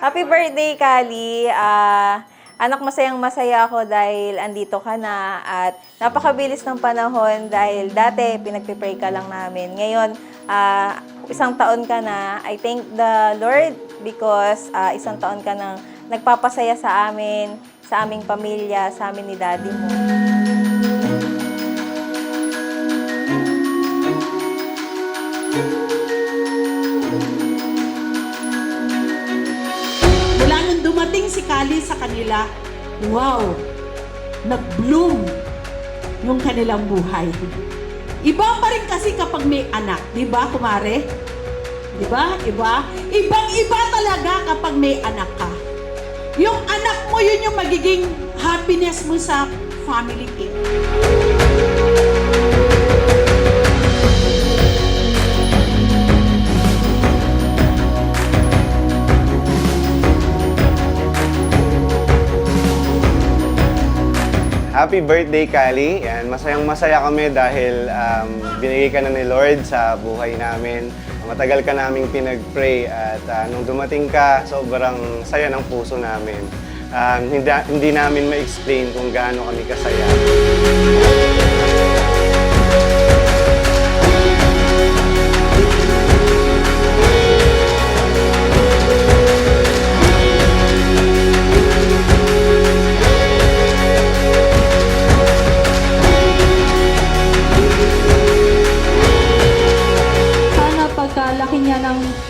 Happy birthday, Kali. Anak, masayang masaya ako dahil andito ka na at napakabilis ng panahon dahil dati pinagpipray ka lang namin. Ngayon, isang taon ka na. I thank the Lord because isang taon ka nang nagpapasaya sa amin, sa aming pamilya, sa amin ni Daddy mo. Dumating si Kali sa kanila, wow, nag-bloom yung kanilang buhay. Iba pa rin kasi kapag may anak, di ba, kumare? Di ba? Iba? Ibang-iba talaga kapag may anak ka. Yung anak mo, yun yung magiging happiness mo sa family kit. Happy birthday, Kali. Yan, masayang-masaya kami dahil binigay ka na ni Lord sa buhay namin. Matagal ka naming pinag-pray at nung dumating ka, sobrang saya ng puso namin. Hindi namin ma-explain kung gaano kami kasaya.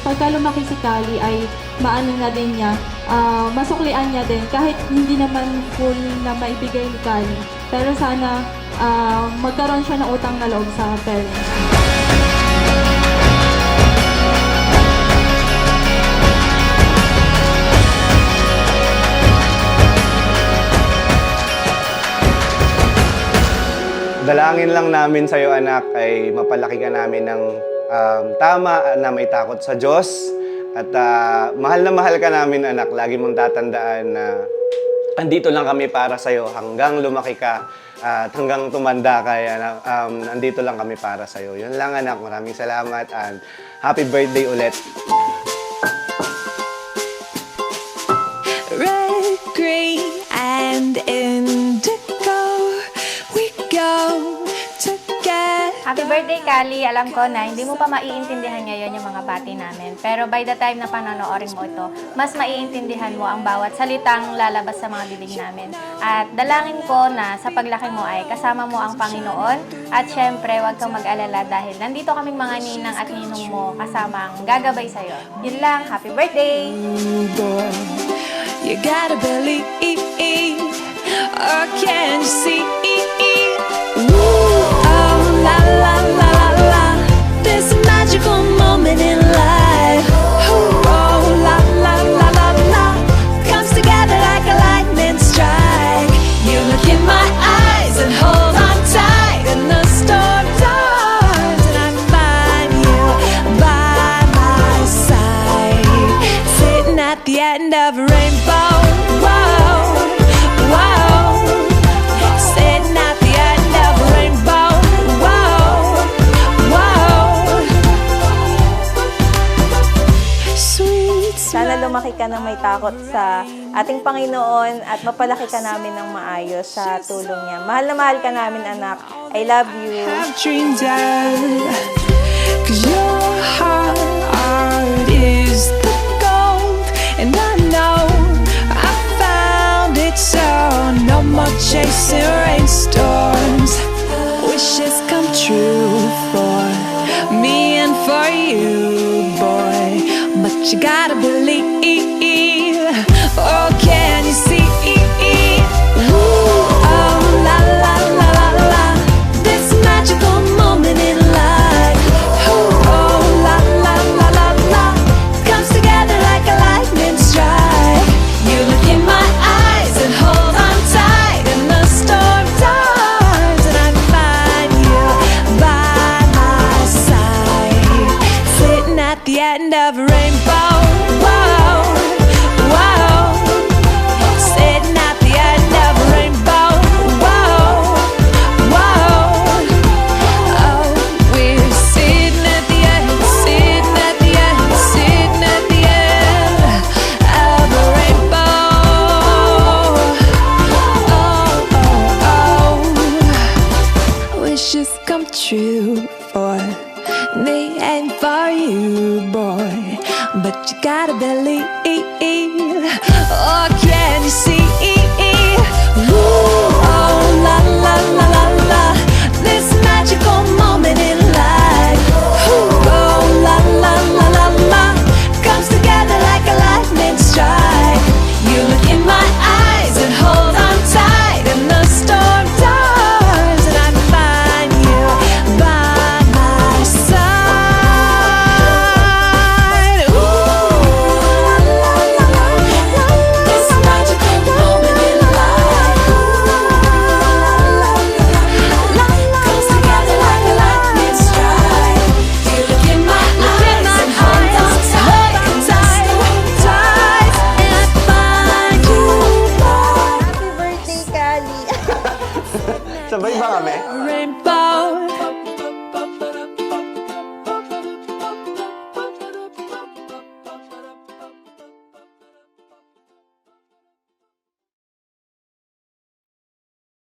Pagka lumaki si Kali ay maano na din niya, masuklian niya din kahit hindi naman full na maibigay ni Kali. Pero sana magkaroon siya ng utang na loob sa parents. Dalangin lang namin sa'yo, anak, ay mapalaki ka namin ng tama na may takot sa Diyos. At mahal na mahal ka namin, anak. Lagi mong tatandaan na andito lang kami para sa'yo hanggang lumaki ka at hanggang tumanda ka. Andito lang kami para sa'yo. Yun lang, anak. Maraming salamat and happy birthday ulit. Red, green, and indigo, we go together. Happy birthday, Kali. Alam ko na hindi mo pa maiintindihan ngayon yung mga bati namin. Pero by the time na panonoorin mo ito, mas maiintindihan mo ang bawat salitang lalabas sa mga bibig namin. At dalangin ko na sa paglaki mo ay kasama mo ang Panginoon. At syempre, huwag kang mag-alala dahil nandito kaming mga ninang at ninong mo kasama ang gagabay sa'yo. Yun lang. Happy birthday! Boy, you gotta believe, or can you see? Oh, la la la la la, this magical moment in life. Oh, la la la la la, comes together like a lightning strike. You look in my eyes and hold on tight, and the storm turns, and I find you by my side, sitting at the end of a rainbow. Whoa, whoa. Sana lumaki ka ng may takot sa ating Panginoon at mapalaki ka namin ng maayos sa tulong niya. Mahal na mahal ka namin, anak. I love you. Have dreamed of, 'cause your heart is the gold, and I know I found it, so no more chasing rainstorms. Wishes come true for me and for you, boy. But you gotta believe, oh, can you see? Ooh, oh, la la la la la, this magical moment in life. Ooh, oh, la la la la la, comes together like a lightning strike. You look in my eyes and hold on tight, and the storm turns, and I find you by my side, sitting at the end of a rainbow. Whoa. Sabay ba kami? rainbow.